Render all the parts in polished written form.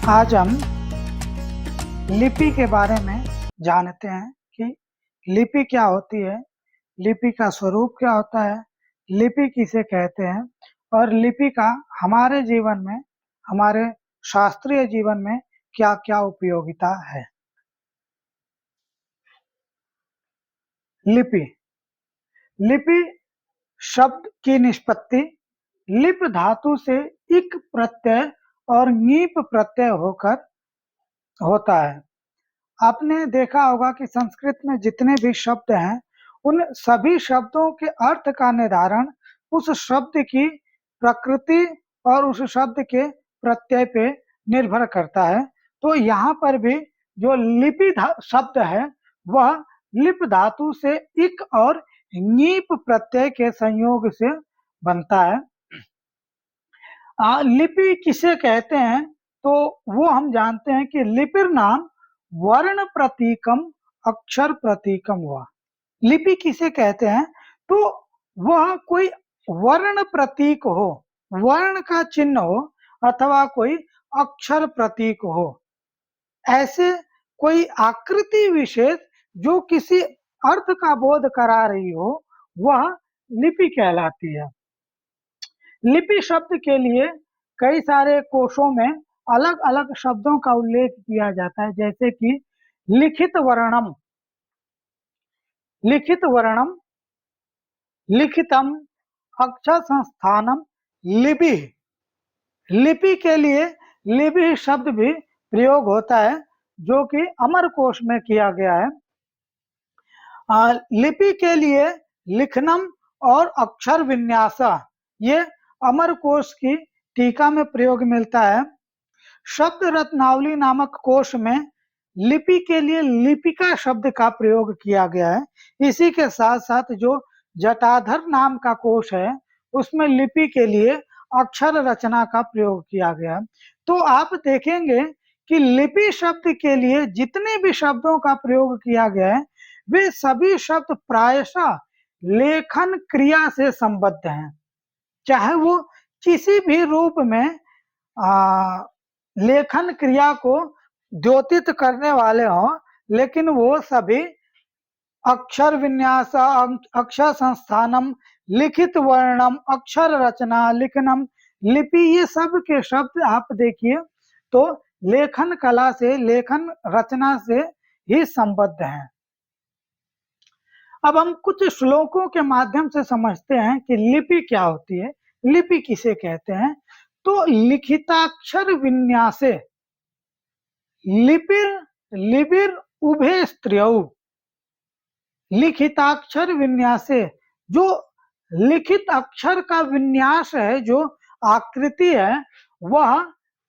आज हम लिपि के बारे में जानते हैं कि लिपि क्या होती है, लिपि का स्वरूप क्या होता है, लिपि किसे कहते हैं और लिपि का हमारे जीवन में, हमारे शास्त्रीय जीवन में क्या-क्या उपयोगिता है। लिपि लिपि शब्द की निष्पत्ति लिप धातु से इक प्रत्यय और ङीप प्रत्यय होकर होता है। आपने देखा होगा कि संस्कृत में जितने भी शब्द हैं, उन सभी शब्दों के अर्थ का निर्धारण उस शब्द की प्रकृति और उस शब्द के प्रत्यय पे निर्भर करता है। तो यहाँ पर भी जो लिपि शब्द है, वह लिप धातु से इक और ङीप प्रत्यय के संयोग से बनता है। लिपि किसे कहते हैं, तो वो हम जानते हैं कि लिपिर नाम वर्ण प्रतीकम अक्षर प्रतीकम हुआ। लिपि किसे कहते हैं, तो वह कोई वर्ण प्रतीक हो, वर्ण का चिन्ह हो अथवा कोई अक्षर प्रतीक हो, ऐसे कोई आकृति विशेष जो किसी अर्थ का बोध करा रही हो, वह लिपि कहलाती है। लिपि शब्द के लिए कई सारे कोशों में अलग-अलग शब्दों का उल्लेख किया जाता है, जैसे कि लिखित वर्णम, लिखित वर्णम, लिखितम, अक्षर संस्थानम, लिपि। लिपि के लिए लिपि शब्द भी प्रयोग होता है, जो कि अमरकोश में किया गया है। लिपि के लिए लिखनम और अक्षर विन्यास, ये अमरकोश की टीका में प्रयोग मिलता है। शब्द रत्नावली नामक कोश में लिपि के लिए लिपिका शब्द का प्रयोग किया गया है। इसी के साथ साथ जो जटाधर नाम का कोश है, उसमें लिपि के लिए अक्षर रचना का प्रयोग किया गया। तो आप देखेंगे कि लिपि शब्द के लिए जितने भी शब्दों का प्रयोग किया गया है, वे सभी शब्द प्रायशः लेखन क्रिया से संबद्ध हैं, चाहे वो किसी भी रूप में लेखन क्रिया को द्योतित करने वाले हों, लेकिन वो सभी अक्षर विन्यास, अक्षर संस्थानम, लिखित वर्णम, अक्षर रचना, लिखनम, लिपि, ये सब के शब्द आप देखिए तो लेखन कला से, लेखन रचना से ही संबद्ध हैं। अब हम कुछ श्लोकों के माध्यम से समझते हैं कि लिपि क्या होती है, लिपि किसे कहते हैं। तो लिखिताक्षर विन्यासे लिपिर लिपिर उभे स्त्रियौ, लिखिताक्षर विन्यासे, जो लिखित अक्षर का विन्यास है, जो आकृति है, वह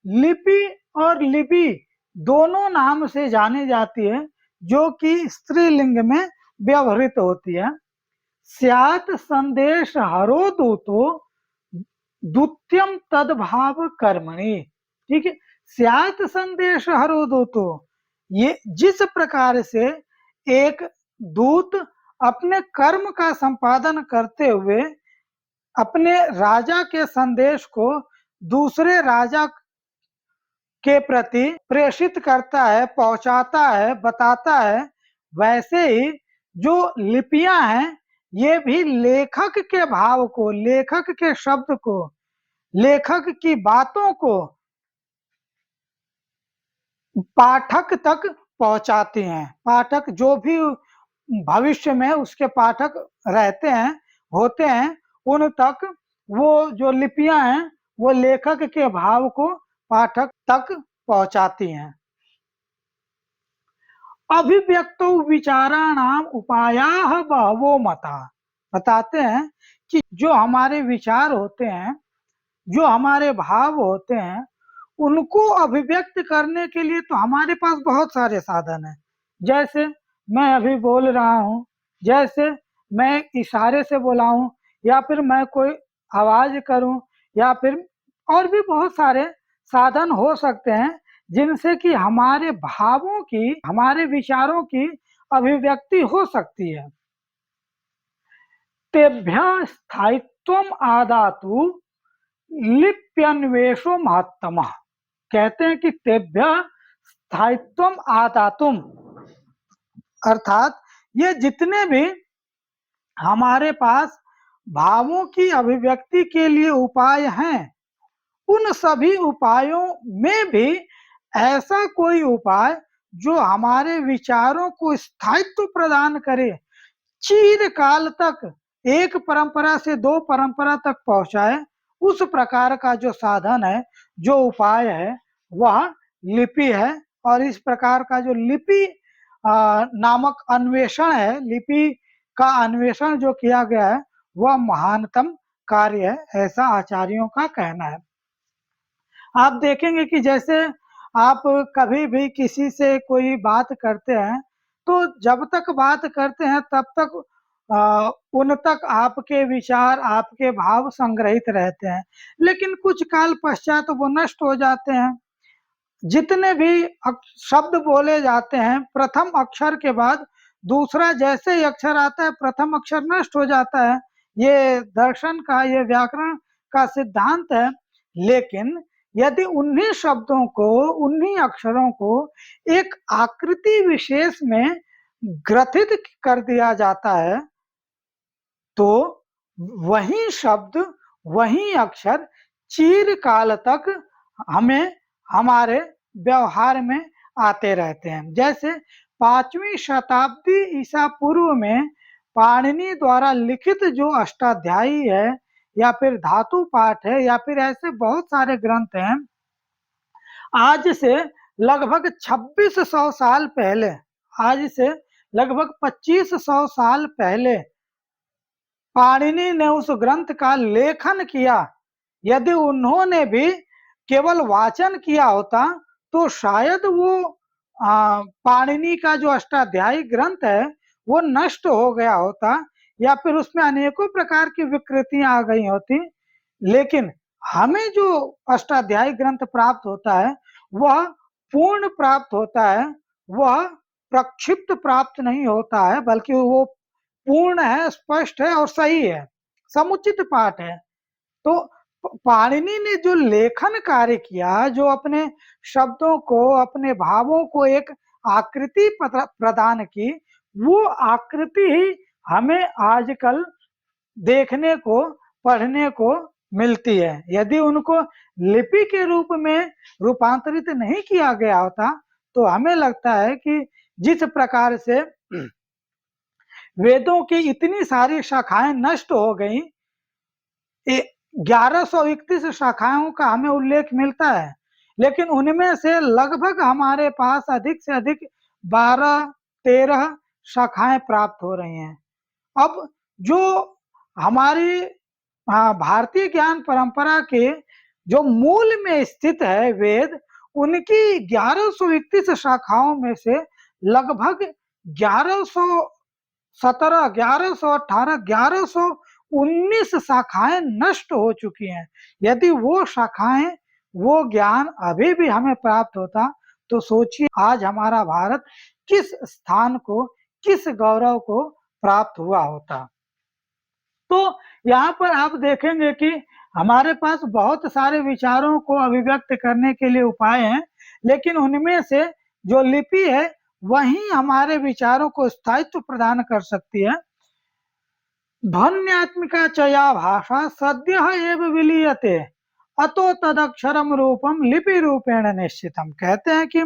लिपि और लिपि दोनों नाम से जानी जाती है, जो कि स्त्रीलिंग में व्यवहृत होती है। स्यात् संदेश हरो दूतो द्वितीयम तद्भाव कर्मणि, ठीक है। स्यात् संदेश हरो दूतो, ये जिस प्रकार से एक दूत अपने कर्म का संपादन करते हुए अपने राजा के संदेश को दूसरे राजा के प्रति प्रेषित करता है, पहुंचाता है, बताता है, वैसे ही जो लिपियां हैं, ये भी लेखक के भाव को, लेखक के शब्द को, लेखक की बातों को पाठक तक पहुंचाती हैं। पाठक जो भी भविष्य में उसके पाठक रहते हैं, होते हैं, उन तक वो जो लिपियां हैं, वो लेखक के भाव को पाठक तक पहुंचाती हैं। अभिव्यक्तो विचाराणाम उपायाः बहवो मता, बताते हैं कि जो हमारे विचार होते हैं, जो हमारे भाव होते हैं, उनको अभिव्यक्त करने के लिए तो हमारे पास बहुत सारे साधन हैं। जैसे मैं अभी बोल रहा हूँ, जैसे मैं इशारे से बुलाऊं, या फिर मैं कोई आवाज करूं, या फिर और भी बहुत सारे साधन हो सकते हैं, जिनसे कि हमारे भावों की, हमारे विचारों की अभिव्यक्ति हो सकती है। तेभ्यः स्थायित्वम आदातु लिप्यन्वेषो महत्तमः, कहते हैं कि तेभ्य स्थायित्वम आदातुम, अर्थात ये जितने भी हमारे पास भावों की अभिव्यक्ति के लिए उपाय हैं, उन सभी उपायों में भी ऐसा कोई उपाय जो हमारे विचारों को स्थायित्व प्रदान करे, चिरकाल तक एक परंपरा से दो परंपरा तक पहुंचाए, उस प्रकार का जो साधन है, जो उपाय है, वह लिपि है। और इस प्रकार का जो लिपि नामक अन्वेषण है, लिपि का अन्वेषण जो किया गया है, वह महानतम कार्य है, ऐसा आचार्यों का कहना है। आप देखेंगे कि जैसे आप कभी भी किसी से कोई बात करते हैं, तो जब तक बात करते हैं तब तक उन तक आपके विचार, आपके भाव संग्रहित रहते हैं, लेकिन कुछ काल पश्चात वो नष्ट हो जाते हैं। जितने भी शब्द बोले जाते हैं, प्रथम अक्षर के बाद दूसरा जैसे ही अक्षर आता है, प्रथम अक्षर नष्ट हो जाता है। ये दर्शन का, ये व्याकरण का सिद्धांत है। लेकिन यदि उन्हीं शब्दों को, उन्हीं अक्षरों को एक आकृति विशेष में ग्रथित कर दिया जाता है, तो वही शब्द, वही अक्षर चिरकाल तक हमें, हमारे व्यवहार में आते रहते हैं। जैसे 5वीं शताब्दी ईसा पूर्व में पाणिनि द्वारा लिखित जो अष्टाध्यायी है, या फिर धातु पाठ है, या फिर ऐसे बहुत सारे ग्रंथ हैं, आज से लगभग 2600 साल पहले, आज से लगभग 2500 साल पहले पाणिनि ने उस ग्रंथ का लेखन किया। यदि उन्होंने भी केवल वाचन किया होता, तो शायद वो पाणिनि का जो अष्टाध्यायी ग्रंथ है, वो नष्ट हो गया होता, या फिर उसमें अनेकों प्रकार की विकृतियां आ गई होती। लेकिन हमें जो अष्टाध्यायी ग्रंथ प्राप्त होता है, वह पूर्ण प्राप्त होता है, वह प्रक्षिप्त प्राप्त नहीं होता है, बल्कि वो पूर्ण है, स्पष्ट है और सही है, समुचित पाठ है। तो पाणिनि ने जो लेखन कार्य किया, जो अपने शब्दों को, अपने भावों को एक आकृति प्रदान की, वो आकृति ही हमें आजकल देखने को, पढ़ने को मिलती है। यदि उनको लिपि के रूप में रूपांतरित नहीं किया गया होता, तो हमें लगता है कि जिस प्रकार से वेदों की इतनी सारी शाखाएं नष्ट हो गई, 1131 शाखाओं का हमें उल्लेख मिलता है, लेकिन उनमें से लगभग हमारे पास अधिक से अधिक 12-13 शाखाएं प्राप्त हो रही हैं। अब जो हमारी भारतीय ज्ञान परंपरा के जो मूल में स्थित है वेद, उनकी 1131 शाखाओं में से लगभग 1117, 1118, 1119 शाखाएं नष्ट हो चुकी हैं। यदि वो शाखाएं, वो ज्ञान अभी भी हमें प्राप्त होता, तो सोचिए आज हमारा भारत किस स्थान को, किस गौरव को प्राप्त हुआ होता। तो यहाँ पर आप देखेंगे कि हमारे पास बहुत सारे विचारों को अभिव्यक्त करने के लिए उपाय हैं, लेकिन उनमें से जो लिपि है, वही हमारे विचारों को स्थायित्व प्रदान कर सकती है। ध्वन्यात्मिका चया भाषा सद्य एव विलीयते अतो तदक्षरम रूपम लिपि रूपेण निश्चितम। कहते हैं कि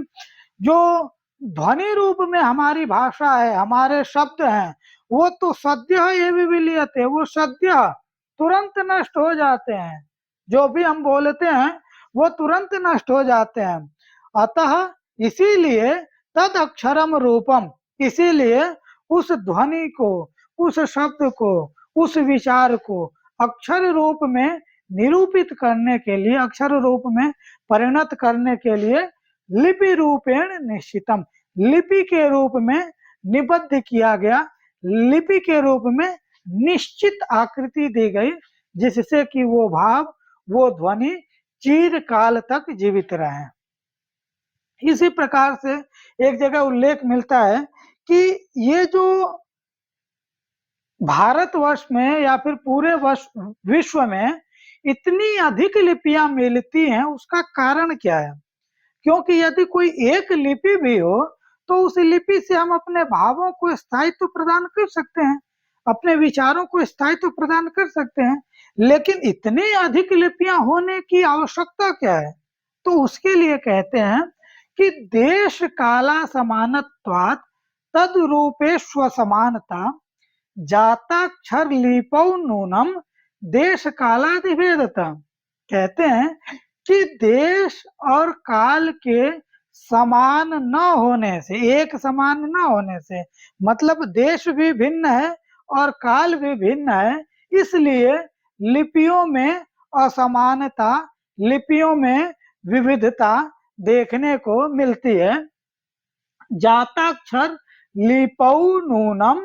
जो ध्वनि रूप में हमारी भाषा है, हमारे शब्द हैं, वो तो सद्य एव विलीयते, वो सद्य तुरंत नष्ट हो जाते हैं। जो भी हम बोलते हैं वो तुरंत नष्ट हो जाते हैं। अतः इसीलिए तद अक्षरम रूपम, इसीलिए उस ध्वनि को, उस शब्द को, उस विचार को अक्षर रूप में निरूपित करने के लिए, अक्षर रूप में परिणत करने के लिए लिपि रूपेण निश्चितम, लिपि के रूप में निबद्ध किया गया, लिपि के रूप में निश्चित आकृति दी गई, जिससे कि वो भाव, वो ध्वनि चिरकाल तक जीवित रहे। इसी प्रकार से एक जगह उल्लेख मिलता है कि ये जो भारतवर्ष में या फिर पूरे विश्व में इतनी अधिक लिपियां मिलती हैं, उसका कारण क्या है? क्योंकि यदि कोई एक लिपि भी हो तो उस लिपि से हम अपने भावों को स्थायित्व प्रदान कर सकते हैं, अपने विचारों को स्थायित्व प्रदान कर सकते हैं। लेकिन इतनी अधिक लिपियां होने की आवश्यकता क्या है? तो उसके लिए कहते हैं कि देश काला समानत्वात् तद्रूपे स्वसमानता जाताक्षर लिपौ नूनम देश कालादिभेदता। कहते हैं कि देश और काल के समान न होने से, एक समान न होने से, मतलब देश भी भिन्न है और काल भी भिन्न है, इसलिए लिपियों में असमानता, लिपियों में विविधता देखने को मिलती है। जाताक्षर लिपौ नूनम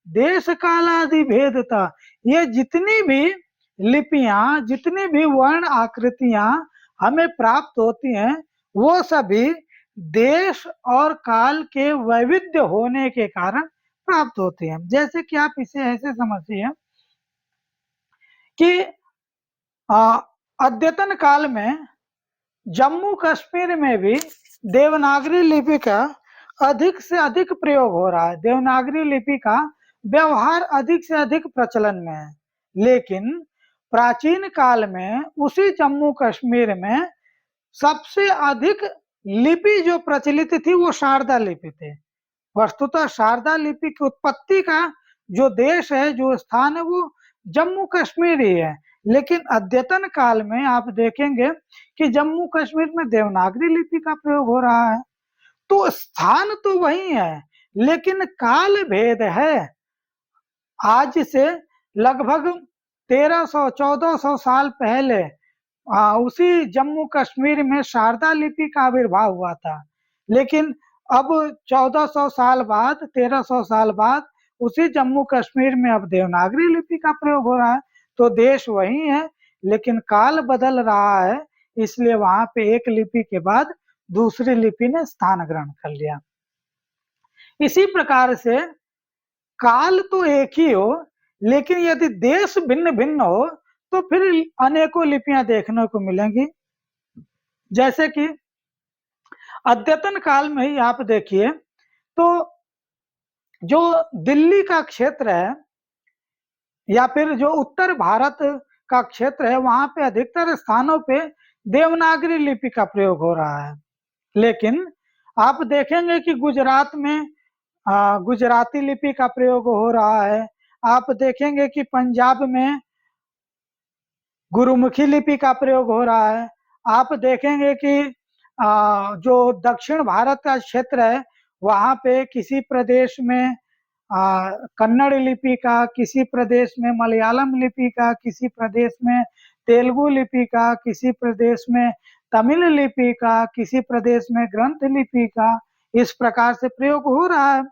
देश कालादि भेदता। ये जितनी भी लिपियां, जितनी भी वर्ण आकृतियां हमें प्राप्त होती हैं, वो सभी देश और काल के वैविध्य होने के कारण प्राप्त होती हैं। जैसे कि आप इसे ऐसे समझिए कि अद्यतन काल में जम्मू कश्मीर में भी देवनागरी लिपि का अधिक से अधिक प्रयोग हो रहा है। देवनागरी लिपि का व्यवहार अधिक से अधिक प्रचलन में है। लेकिन प्राचीन काल में उसी जम्मू कश्मीर में सबसे अधिक लिपि जो प्रचलित थी वो शारदा लिपि थी। वस्तुतः शारदा लिपि की उत्पत्ति का जो देश है, जो स्थान है, वो जम्मू कश्मीर ही है। लेकिन अद्यतन काल में आप देखेंगे कि जम्मू कश्मीर में देवनागरी लिपि का प्रयोग हो रहा है। तो स्थान तो वही है, लेकिन काल भेद है। आज से लगभग 1300-1400 साल पहले उसी जम्मू कश्मीर में शारदा लिपि का आविर्भाव हुआ था। लेकिन अब 1400 साल बाद, 1300 साल बाद उसी जम्मू कश्मीर में अब देवनागरी लिपि का प्रयोग हो रहा है। तो देश वही है, लेकिन काल बदल रहा है, इसलिए वहां पे एक लिपि के बाद दूसरी लिपि ने स्थान ग्रहण कर लिया। इसी प्रकार से काल तो एक ही हो, लेकिन यदि देश भिन्न भिन्न हो तो फिर अनेकों लिपियां देखने को मिलेंगी। जैसे कि अद्यतन काल में ही आप देखिए तो जो दिल्ली का क्षेत्र है या फिर जो उत्तर भारत का क्षेत्र है, वहां पे अधिकतर स्थानों पे देवनागरी लिपि का प्रयोग हो रहा है। लेकिन आप देखेंगे कि गुजरात में गुजराती लिपि का प्रयोग हो रहा है। आप देखेंगे कि पंजाब में गुरुमुखी लिपि का प्रयोग हो रहा है। आप देखेंगे कि जो दक्षिण भारत का क्षेत्र है, वहाँ पे किसी प्रदेश में कन्नड़ लिपि का, किसी प्रदेश में मलयालम लिपि का, किसी प्रदेश में तेलुगु लिपि का, किसी प्रदेश में तमिल लिपि का, किसी प्रदेश में ग्रंथ लिपि का, इस प्रकार से प्रयोग हो रहा है।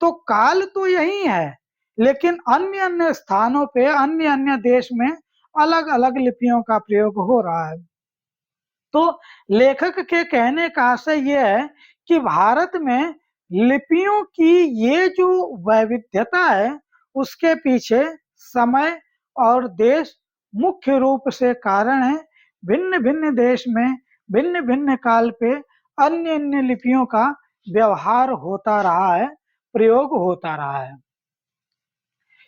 तो काल तो यही है, लेकिन अन्य अन्य स्थानों पे, अन्य अन्य देश में अलग अलग लिपियों का प्रयोग हो रहा है। तो लेखक के कहने का आशय यह है कि भारत में लिपियों की ये जो वैविध्यता है, उसके पीछे समय और देश मुख्य रूप से कारण है। भिन्न भिन्न देश में भिन्न भिन्न काल पे अन्य अन्य लिपियों का व्यवहार होता रहा है, प्रयोग होता रहा है।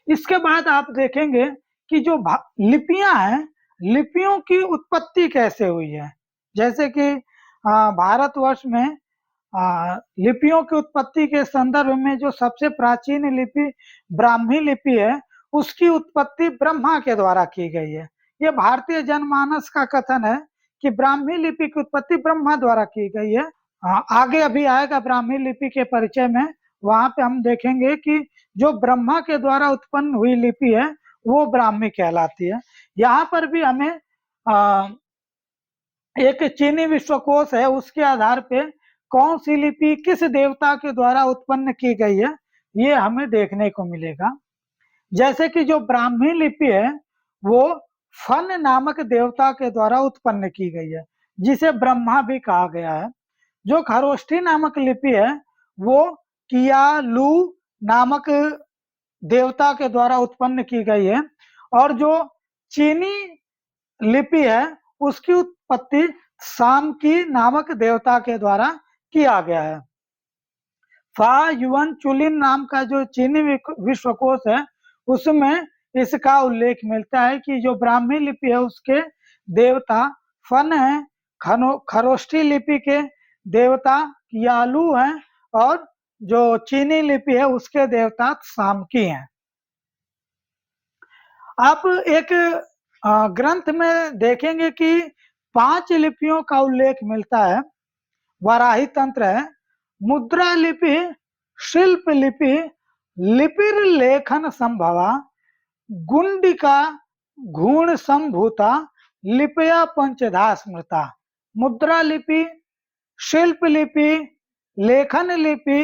इसके बाद आप देखेंगे कि जो लिपियां हैं, लिपियों की उत्पत्ति कैसे हुई है। जैसे कि भारतवर्ष में लिपियों की उत्पत्ति के संदर्भ में जो सबसे प्राचीन लिपि ब्राह्मी लिपि है, उसकी उत्पत्ति ब्रह्मा के द्वारा की गई है। ये भारतीय जनमानस का कथन है कि ब्राह्मी लिपि की उत्पत्ति ब्रह्मा द्वारा की गई है। आगे अभी आएगा ब्राह्मी लिपि के परिचय में, वहां पे हम देखेंगे कि जो ब्रह्मा के द्वारा उत्पन्न हुई लिपि है वो ब्राह्मी कहलाती है। यहाँ पर भी हमें एक चीनी विश्वकोश है, उसके आधार पे कौन सी लिपि किस देवता के द्वारा उत्पन्न की गई है, ये हमें देखने को मिलेगा। जैसे कि जो ब्राह्मी लिपि है वो फन नामक देवता के द्वारा उत्पन्न की गई है, जिसे ब्रह्मा भी कहा गया है। जो खरोष्ठी नामक लिपि है वो कियालू नामक देवता के द्वारा उत्पन्न की गई है। और जो चीनी लिपि है उसकी उत्पत्ति सामकी नामक देवता के द्वारा किया गया है। फा युवन चुलिन नाम का जो चीनी विश्वकोश है उसमें इसका उल्लेख मिलता है कि जो ब्राह्मी लिपि है उसके देवता फन है, खरोष्ठी लिपि के देवता यालू हैं और जो चीनी लिपि है उसके देवता सामकी हैं। आप एक ग्रंथ में देखेंगे कि 5 लिपियों का उल्लेख मिलता है। वाराही तंत्र है, मुद्रा लिपि, शिल्प लिपि, लिपिर लेखन संभवा, गुंडिका घूर्ण संभूता, लिपया पंचधा स्मृता। मुद्रा लिपि, शिल्प लिपि, लेखन लिपि,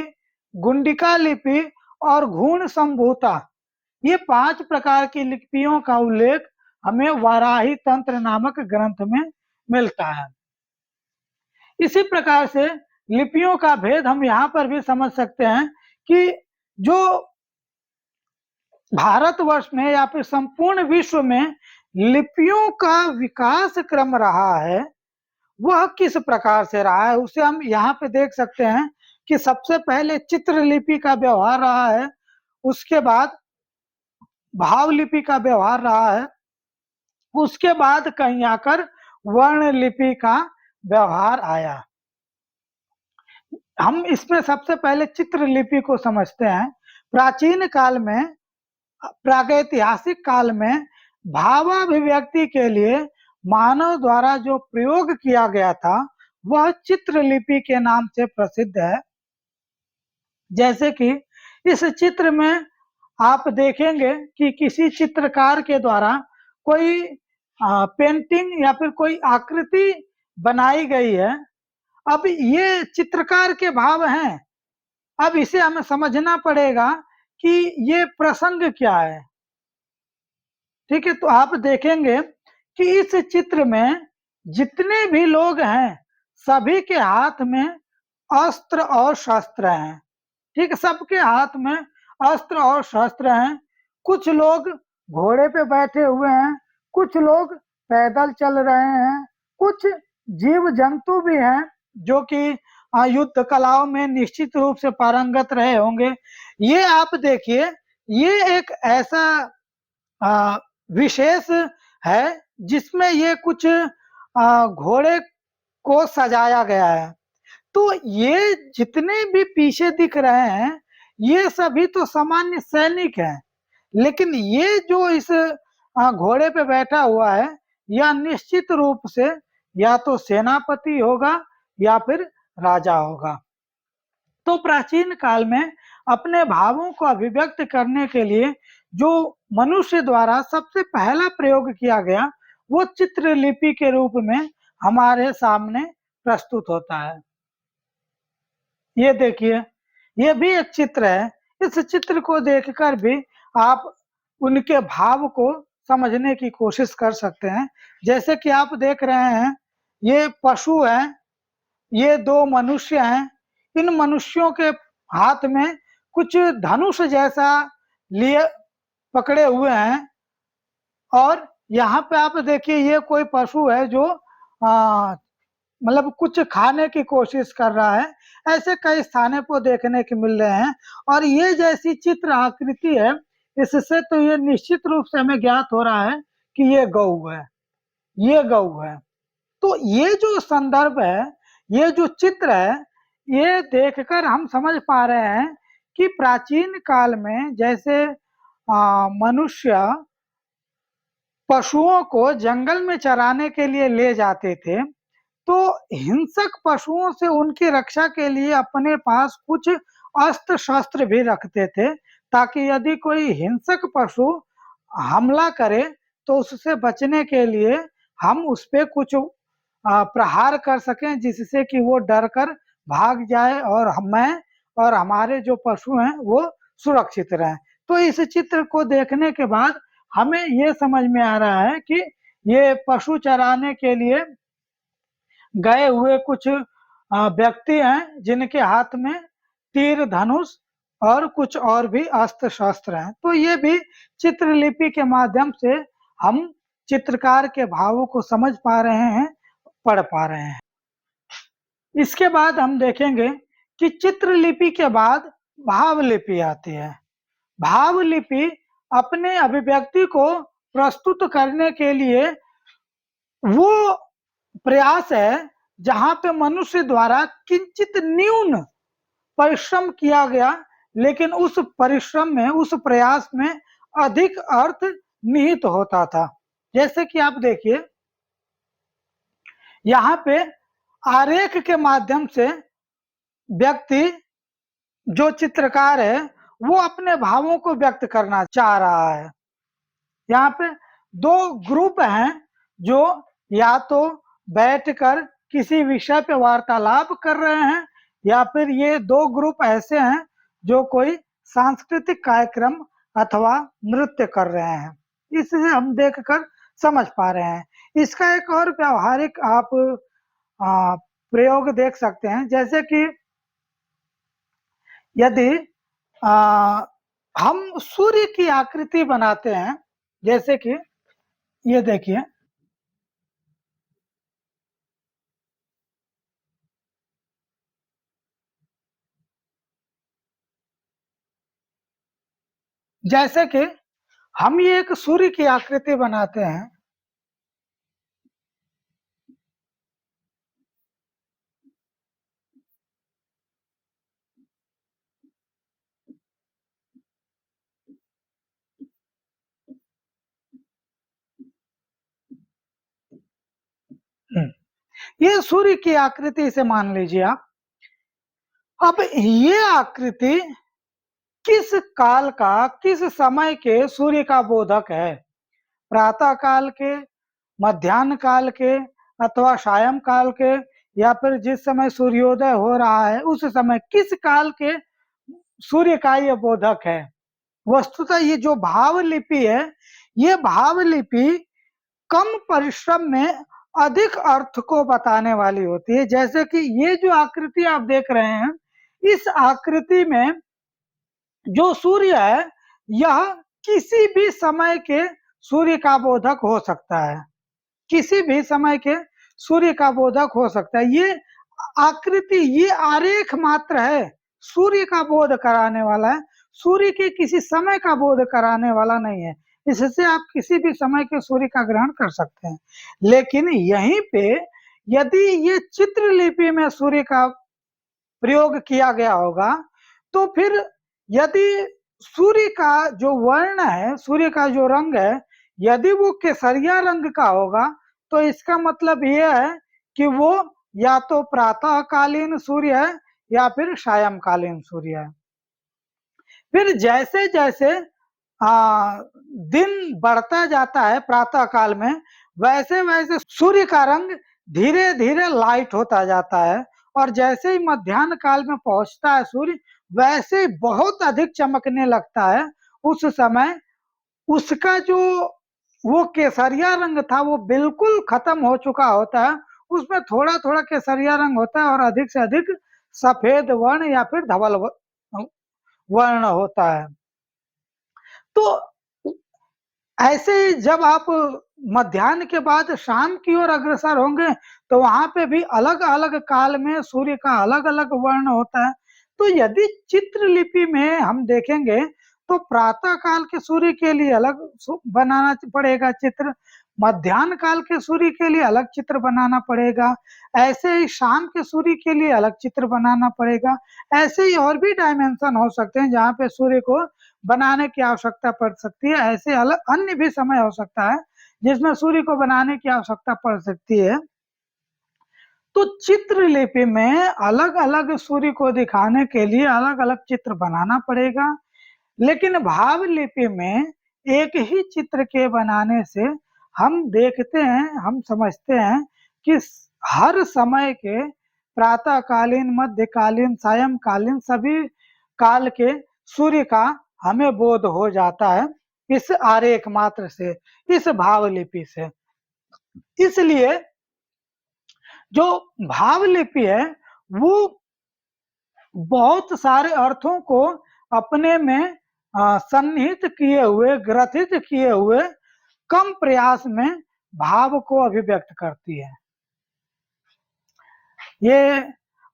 गुंडिका लिपि और घूर्ण संभूता, ये 5 प्रकार की लिपियों का उल्लेख हमें वाराही तंत्र नामक ग्रंथ में मिलता है। इसी प्रकार से लिपियों का भेद हम यहाँ पर भी समझ सकते हैं कि जो भारतवर्ष में या फिर संपूर्ण विश्व में लिपियों का विकास क्रम रहा है वह किस प्रकार से रहा है उसे हम यहाँ पे देख सकते हैं कि सबसे पहले चित्रलिपि का व्यवहार रहा है, उसके बाद भाव लिपि का व्यवहार रहा है, उसके बाद कहीं आकर वर्ण लिपि का व्यवहार आया। हम इसमें सबसे पहले चित्रलिपि को समझते हैं। प्राचीन काल में, प्रागैतिहासिक काल में भावाभिव्यक्ति के लिए मानव द्वारा जो प्रयोग किया गया था वह चित्रलिपि के नाम से प्रसिद्ध है। जैसे कि इस चित्र में आप देखेंगे कि किसी चित्रकार के द्वारा कोई पेंटिंग या फिर कोई आकृति बनाई गई है। अब ये चित्रकार के भाव हैं, अब इसे हमें समझना पड़ेगा कि ये प्रसंग क्या है। ठीक है, तो आप देखेंगे कि इस चित्र में जितने भी लोग हैं सभी के हाथ में अस्त्र और शस्त्र हैं। ठीक है, सबके हाथ में अस्त्र और शस्त्र हैं। कुछ लोग घोड़े पे बैठे हुए हैं, कुछ लोग पैदल चल रहे हैं, कुछ जीव जंतु भी हैं जो कि युद्ध कलाओं में निश्चित रूप से पारंगत रहे होंगे। ये आप देखिए, ये एक ऐसा विशेष है जिसमें ये कुछ घोड़े को सजाया गया है। तो ये जितने भी पीछे दिख रहे हैं ये सभी तो सामान्य सैनिक हैं, लेकिन ये जो इस घोड़े पे बैठा हुआ है यह निश्चित रूप से या तो सेनापति होगा या फिर राजा होगा। तो प्राचीन काल में अपने भावों को अभिव्यक्त करने के लिए जो मनुष्य द्वारा सबसे पहला प्रयोग किया गया वो चित्रलिपि के रूप में हमारे सामने प्रस्तुत होता है। ये देखिए, ये भी एक चित्र है। इस चित्र को देखकर भी आप उनके भाव को समझने की कोशिश कर सकते हैं। जैसे कि आप देख रहे हैं ये पशु है, ये 2 मनुष्य हैं। इन मनुष्यों के हाथ में कुछ धनुष जैसा लिए पकड़े हुए हैं और यहाँ पे आप देखिए ये कोई पशु है जो मतलब कुछ खाने की कोशिश कर रहा है। ऐसे कई स्थानों को देखने को मिल रहे हैं और ये जैसी चित्र आकृति है इससे तो ये निश्चित रूप से हमें ज्ञात हो रहा है कि ये गौ है, ये गौ है। तो ये जो संदर्भ है, ये जो चित्र है, ये देखकर हम समझ पा रहे हैं कि प्राचीन काल में जैसे मनुष्य पशुओं को जंगल में चराने के लिए ले जाते थे तो हिंसक पशुओं से उनकी रक्षा के लिए अपने पास कुछ अस्त्र शस्त्र भी रखते थे ताकि यदि कोई हिंसक पशु हमला करे तो उससे बचने के लिए हम उस पे कुछ प्रहार कर सकें जिससे कि वो डर कर भाग जाए और मैं और हमारे जो पशु हैं वो सुरक्षित रहें। तो इस चित्र को देखने के बाद हमें ये समझ में आ रहा है कि ये पशु चराने के लिए गए हुए कुछ व्यक्ति हैं जिनके हाथ में तीर धनुष और कुछ और भी अस्त्र शस्त्र हैं। तो ये भी चित्रलिपि के माध्यम से हम चित्रकार के भावों को समझ पा रहे हैं पढ़ पा रहे हैं। इसके बाद हम देखेंगे कि चित्रलिपि के बाद भावलिपि आती है। भावलिपि अपने अभिव्यक्ति को प्रस्तुत करने के लिए वो प्रयास है जहां पे मनुष्य द्वारा किंचित न्यून परिश्रम किया गया, लेकिन उस परिश्रम में, उस प्रयास में अधिक अर्थ निहित होता था। जैसे कि आप देखिए, यहाँ पे आरेख के माध्यम से व्यक्ति, जो चित्रकार है, वो अपने भावों को व्यक्त करना चाह रहा है। यहाँ पे दो ग्रुप हैं जो या तो बैठकर किसी विषय पे वार्तालाप कर रहे हैं, या फिर ये दो ग्रुप ऐसे हैं जो कोई सांस्कृतिक कार्यक्रम अथवा नृत्य कर रहे हैं। इसे हम देखकर समझ पा रहे हैं। इसका एक और व्यवहारिक आप प्रयोग देख सकते हैं, जैसे कि यदि हम सूर्य की आकृति बनाते हैं, जैसे कि ये देखिए, जैसे कि हम ये एक सूर्य की आकृति बनाते हैं। ये सूर्य की आकृति से मान लीजिए आप। अब ये आकृति किस काल का, किस समय के सूर्य का बोधक है? प्रातः काल के, मध्याह्न काल के, अथवा सायं काल के, या फिर जिस समय सूर्योदय हो रहा है उस समय, किस काल के सूर्य का ये बोधक है? वस्तुतः ये जो भावलिपि है, ये भावलिपि कम परिश्रम में अधिक अर्थ को बताने वाली होती है। जैसे कि ये जो आकृति आप देख रहे हैं, इस आकृति में जो सूर्य है, यह किसी भी समय के सूर्य का बोधक हो सकता है। किसी भी समय के सूर्य का बोधक हो सकता है। ये आकृति, ये आरेख मात्र है, सूर्य का बोध कराने वाला है, सूर्य के किसी समय का बोध कराने वाला नहीं है। इससे आप किसी भी समय के सूर्य का ग्रहण कर सकते हैं। लेकिन यहीं पे यदि ये चित्रलिपि में सूर्य का प्रयोग किया गया होगा, तो फिर यदि सूर्य का जो वर्ण है, सूर्य का जो रंग है, यदि वो केसरिया रंग का होगा, तो इसका मतलब यह है कि वो या तो प्रातःकालीन सूर्य है या फिर सायंकालीन सूर्य है। फिर जैसे जैसे दिन बढ़ता जाता है प्रातः काल में, वैसे वैसे सूर्य का रंग धीरे धीरे लाइट होता जाता है, और जैसे ही मध्याह्न काल में पहुंचता है सूर्य, वैसे ही बहुत अधिक चमकने लगता है। उस समय उसका जो वो केसरिया रंग था वो बिल्कुल खत्म हो चुका होता है, उसमें थोड़ा थोड़ा केसरिया रंग होता है और अधिक से अधिक सफेद वर्ण या फिर धवल वर्ण होता है। तो ऐसे ही जब आप मध्याह्न के बाद शाम की ओर अग्रसर होंगे, तो वहां पे भी अलग अलग काल में सूर्य का अलग अलग वर्ण होता है। तो यदि चित्रलिपि में हम देखेंगे, तो प्रातः काल के सूर्य के लिए अलग बनाना पड़ेगा चित्र, मध्याह्न काल के सूर्य के लिए अलग चित्र बनाना पड़ेगा, ऐसे ही शाम के सूर्य के लिए अलग चित्र बनाना पड़ेगा। ऐसे ही और भी डायमेंशन हो सकते हैं जहाँ पे सूर्य को बनाने की आवश्यकता पड़ सकती है। ऐसे अलग अन्य भी समय हो सकता है जिसमें सूर्य को बनाने की आवश्यकता पड़ सकती है। तो चित्रलिपि में अलग अलग सूर्य को दिखाने के लिए अलग अलग चित्र बनाना पड़ेगा। लेकिन भावलिपि में एक ही चित्र के बनाने से हम देखते हैं, हम समझते हैं कि हर समय के प्रातःकालीन, मध्यकालीन, सायंकालीन सभी काल के सूर्य का हमें बोध हो जाता है इस आरेख मात्र से, इस भावलिपि से। इसलिए जो भावलिपि है वो बहुत सारे अर्थों को अपने में सन्निहित किए हुए, ग्रथित किए हुए, कम प्रयास में भाव को अभिव्यक्त करती है। ये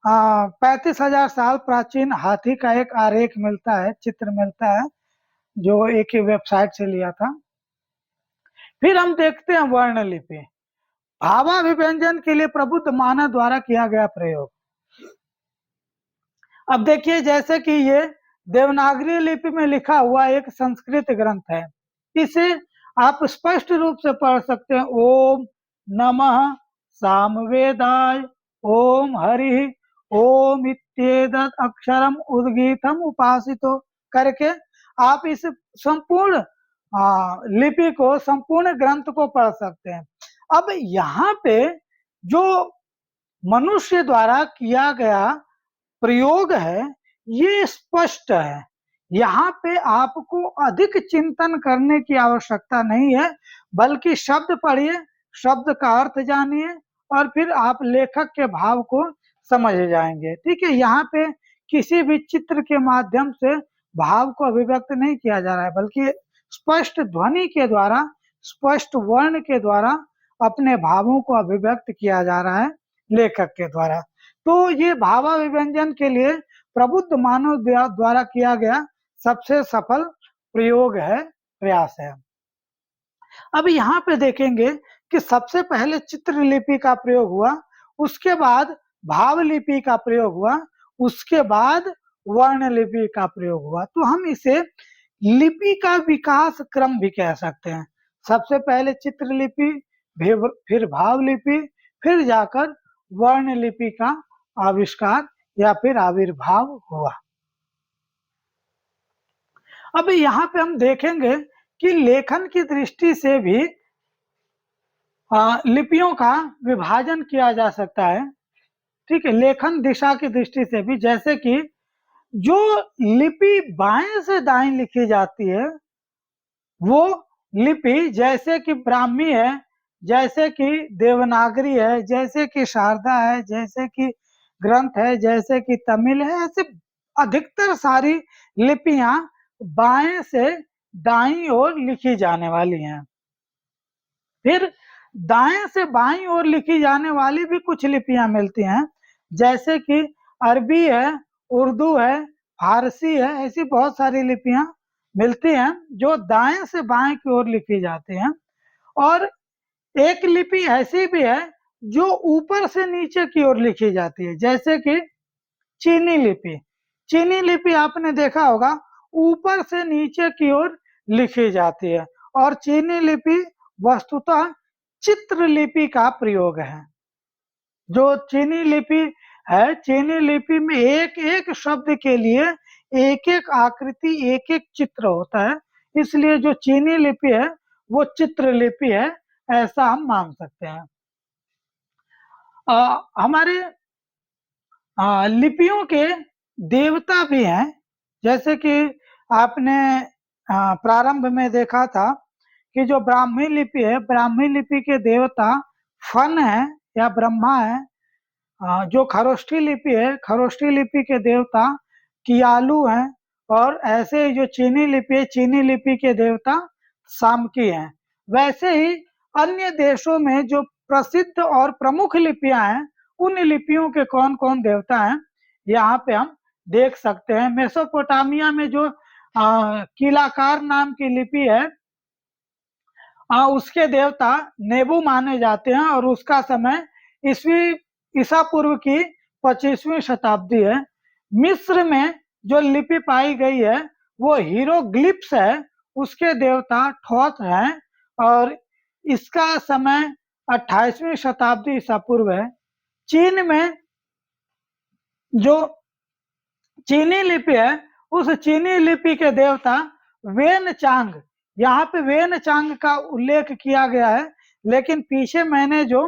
35,000 साल प्राचीन हाथी का एक आरेख मिलता है, चित्र मिलता है, जो एक वेबसाइट से लिया था। फिर हम देखते हैं वर्ण लिपि। भावाभिव्यंजन के लिए प्रबुद्ध मानव द्वारा किया गया प्रयोग। अब देखिए, जैसे कि ये देवनागरी लिपि में लिखा हुआ एक संस्कृत ग्रंथ है, इसे आप स्पष्ट रूप से पढ़ सकते हैं। ओम नमः सामवेदाय ओम हरि ओम इत्येतत् अक्षरम उद्गीतम उपासितो करके आप इस संपूर्ण लिपि को, संपूर्ण ग्रंथ को पढ़ सकते हैं। अब यहाँ पे जो मनुष्य द्वारा किया गया प्रयोग है, ये स्पष्ट है। यहाँ पे आपको अधिक चिंतन करने की आवश्यकता नहीं है, बल्कि शब्द पढ़िए, शब्द का अर्थ जानिए और फिर आप लेखक के भाव को समझ जाएंगे। ठीक है, यहाँ पे किसी भी चित्र के माध्यम से भाव को अभिव्यक्त नहीं किया जा रहा है, बल्कि स्पष्ट ध्वनि के द्वारा, स्पष्ट वर्ण के द्वारा अपने भावों को अभिव्यक्त किया जा रहा है लेखक के द्वारा। तो ये भावाभिव्यंजन के लिए प्रबुद्ध मानव द्वारा किया गया सबसे सफल प्रयोग है, प्रयास है। अब यहाँ पे देखेंगे कि सबसे पहले चित्रलिपि का प्रयोग हुआ, उसके बाद भावलिपि का प्रयोग हुआ, उसके बाद वर्णलिपि का प्रयोग हुआ। तो हम इसे लिपि का विकास क्रम भी कह सकते हैं। सबसे पहले चित्रलिपि, फिर भावलिपि, फिर जाकर वर्णलिपि का आविष्कार या फिर आविर्भाव हुआ। अब यहाँ पे हम देखेंगे कि लेखन की दृष्टि से भी लिपियों का विभाजन किया जा सकता है। ठीक है, लेखन दिशा की दृष्टि से भी, जैसे कि जो लिपि बाएं से दाएं लिखी जाती है, वो लिपि जैसे कि ब्राह्मी है, जैसे कि देवनागरी है, जैसे कि शारदा है, जैसे कि ग्रंथ है, जैसे कि तमिल है, ऐसे अधिकतर सारी लिपियां बाएं से दाईं ओर लिखी जाने वाली हैं। फिर दाएं से बाईं ओर लिखी जाने वाली भी कुछ लिपियां मिलती हैं, जैसे कि अरबी है, उर्दू है, फारसी है, ऐसी बहुत सारी लिपियां मिलती हैं जो दाएं से बाएं की ओर लिखी जाती हैं। और एक लिपि ऐसी भी है जो ऊपर से नीचे की ओर लिखी जाती है, जैसे कि चीनी लिपि। चीनी लिपि आपने देखा होगा, ऊपर से नीचे की ओर लिखी जाती है, और चीनी लिपि वस्तुतः चित्रलिपि का प्रयोग है। जो चीनी लिपि है, चीनी लिपि में एक एक शब्द के लिए एक एक आकृति, एक एक चित्र होता है, इसलिए जो चीनी लिपि है वो चित्रलिपि है, ऐसा हम मान सकते हैं। हमारे लिपियों के देवता भी हैं, जैसे कि आपने प्रारंभ में देखा था कि जो ब्राह्मी लिपि है, ब्राह्मी लिपि के देवता फन है या ब्रह्मा है। जो खरोष्ठी लिपि है, खरोष्ठी लिपि के देवता कियालू हैं, और ऐसे ही जो चीनी लिपि है, चीनी लिपि के देवता सामकी हैं। वैसे ही अन्य देशों में जो प्रसिद्ध और प्रमुख लिपियां हैं, उन लिपियों के कौन कौन देवता हैं यहाँ पे हम देख सकते हैं। मेसोपोटामिया में जो कीलाकार नाम की लिपि है, उसके देवता नेबू माने जाते हैं, और उसका समय ईसा पूर्व की 25वीं शताब्दी है। मिस्र में जो लिपि पाई गई है वो हीरोग्लिप्स है, उसके देवता ठोथ हैं, और इसका समय 28वीं शताब्दी ईसा पूर्व है। चीन में जो चीनी लिपि है, उस चीनी लिपि के देवता वेन चांग, यहाँ पे वेन चांग का उल्लेख किया गया है, लेकिन पीछे मैंने जो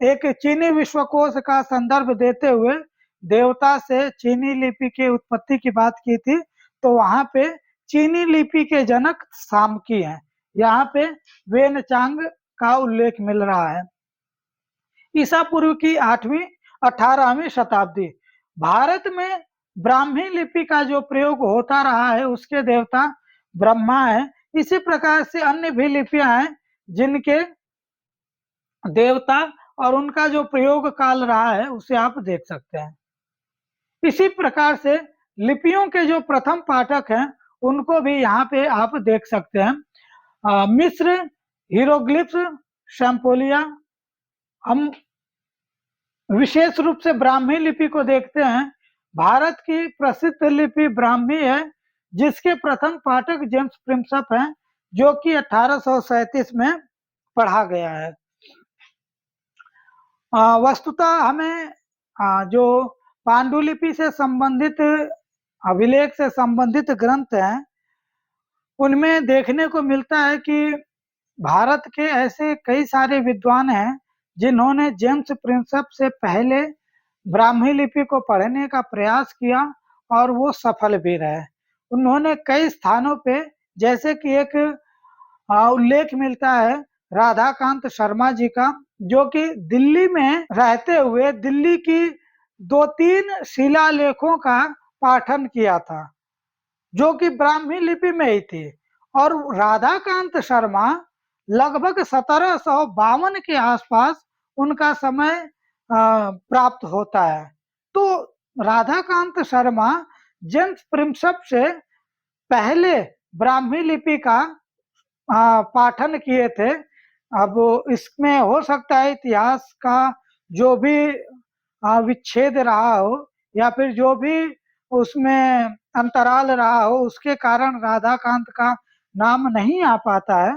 एक चीनी विश्वकोश का संदर्भ देते हुए देवता से चीनी लिपि की उत्पत्ति की बात की थी, तो वहां पे चीनी लिपि के जनक सामकी हैं, यहाँ पे वेन चांग का उल्लेख मिल रहा है। ईसा पूर्व की 8वीं 18वीं शताब्दी, भारत में ब्राह्मी लिपि का जो प्रयोग होता रहा है, उसके देवता ब्रह्मा है। इसी प्रकार से अन्य भी लिपियां हैं जिनके देवता और उनका जो प्रयोग काल रहा है उसे आप देख सकते हैं। इसी प्रकार से लिपियों के जो प्रथम पाठक हैं उनको भी यहाँ पे आप देख सकते हैं। मिस्र हीरोग्लिफ्स शैम्पोलिया। हम विशेष रूप से ब्राह्मी लिपि को देखते हैं। भारत की प्रसिद्ध लिपि ब्राह्मी है, जिसके प्रथम पाठक जेम्स प्रिंसप हैं, जो कि 1837 में पढ़ा गया है। वस्तुतः हमें जो पांडुलिपि से संबंधित अभिलेख से संबंधित ग्रंथ हैं, उनमें देखने को मिलता है कि भारत के ऐसे कई सारे विद्वान हैं जिन्होंने जेम्स प्रिंसप से पहले ब्राह्मी लिपि को पढ़ने का प्रयास किया और वो सफल भी रहे। उन्होंने कई स्थानों पे, जैसे कि एक उल्लेख मिलता है राधाकांत शर्मा जी का, जो कि दिल्ली में रहते हुए दिल्ली की 2-3 शिलालेखों का पाठन किया था, जो कि ब्राह्मी लिपि में ही थी। और राधाकांत शर्मा लगभग 1752 के आसपास उनका समय प्राप्त होता है। तो राधाकांत शर्मा जेम्स प्रिंसप से पहले ब्राह्मी लिपि का पाठन किए थे। अब इसमें हो सकता है इतिहास का जो भी विच्छेद रहा हो या फिर जो भी उसमें अंतराल रहा हो, उसके कारण राधाकांत का नाम नहीं आ पाता है।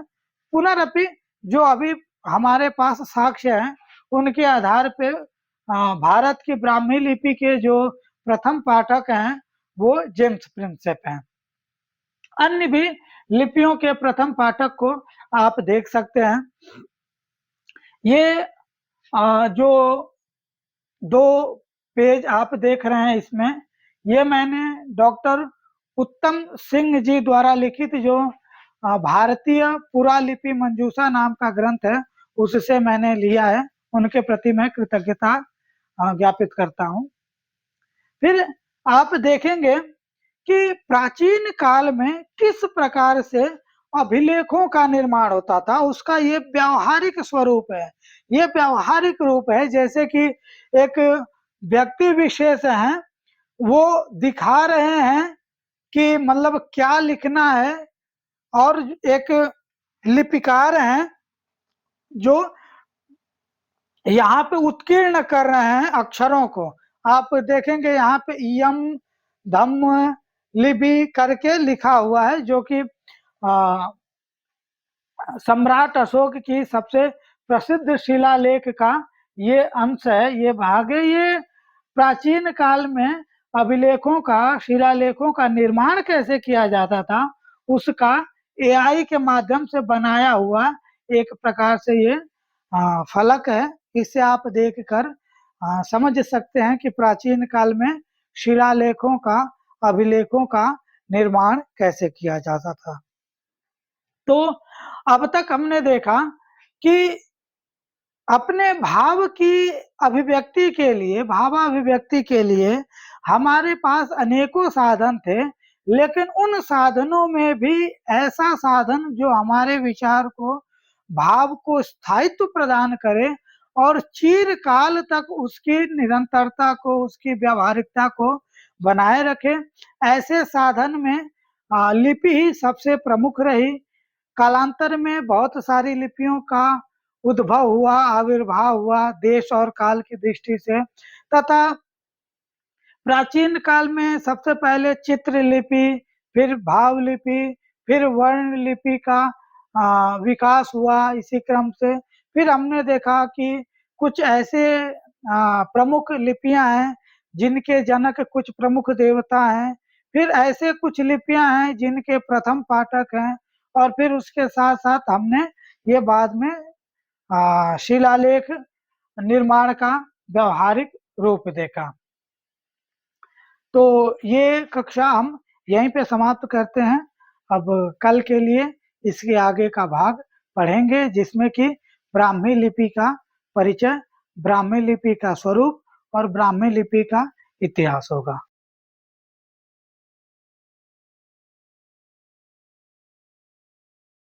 पुनरअपि जो अभी हमारे पास साक्ष्य हैं, उनके आधार पे भारत की ब्राह्मी लिपि के जो प्रथम पाठक हैं वो जेम्स प्रिंसप हैं। अन्य भी लिपियों के प्रथम पाठक को आप देख सकते हैं। ये जो 2 पेज आप देख रहे हैं इसमें, ये मैंने डॉक्टर उत्तम सिंह जी द्वारा लिखित जो भारतीय पुरालिपि मंजूषा नाम का ग्रंथ है, उससे मैंने लिया है। उनके प्रति मैं कृतज्ञता ज्ञापित करता हूँ। फिर आप देखेंगे कि प्राचीन काल में किस प्रकार से अभिलेखों का निर्माण होता था, उसका ये व्यावहारिक स्वरूप है। ये व्यावहारिक रूप है, जैसे कि एक व्यक्ति विशेष हैं, वो दिखा रहे हैं कि मतलब क्या लिखना है, और एक लिपिकार हैं जो यहाँ पे उत्कीर्ण कर रहे हैं अक्षरों को। आप देखेंगे यहाँ पे इयम धम्म लिपि करके लिखा हुआ है, जो कि सम्राट अशोक की सबसे प्रसिद्ध शिलालेख का ये अंश है, ये भाग है। ये प्राचीन काल में अभिलेखों का, शिलालेखों का निर्माण कैसे किया जाता था, उसका एआई के माध्यम से बनाया हुआ एक प्रकार से ये फलक है। इसे आप देखकर समझ सकते हैं कि प्राचीन काल में शिलालेखों का, अभिलेखों का निर्माण कैसे किया जाता था। तो अब तक हमने देखा कि अपने भाव की अभिव्यक्ति के लिए, भावाभिव्यक्ति के लिए हमारे पास अनेकों साधन थे, लेकिन उन साधनों में भी ऐसा साधन जो हमारे विचार को, भाव को स्थायित्व प्रदान करे और चिरकाल तक उसकी निरंतरता को, उसकी व्यावहारिकता को बनाए रखे, ऐसे साधन में लिपि ही सबसे प्रमुख रही। कालांतर में बहुत सारी लिपियों का उद्भव हुआ, आविर्भाव हुआ देश और काल की दृष्टि से, तथा प्राचीन काल में सबसे पहले चित्र लिपि, फिर भाव लिपि, फिर वर्ण लिपि का विकास हुआ इसी क्रम से। फिर हमने देखा कि कुछ ऐसे प्रमुख लिपियां हैं जिनके जनक कुछ प्रमुख देवता हैं, फिर ऐसे कुछ लिपियां हैं जिनके प्रथम पाठक हैं, और फिर उसके साथ साथ हमने ये बाद में शिलालेख निर्माण का व्यवहारिक रूप देखा। तो ये कक्षा हम यहीं पे समाप्त करते हैं। अब कल के लिए इसके आगे का भाग पढ़ेंगे, जिसमें कि ब्राह्मी लिपि का परिचय, ब्राह्मी लिपि का स्वरूप और ब्राह्मी लिपि का इतिहास होगा।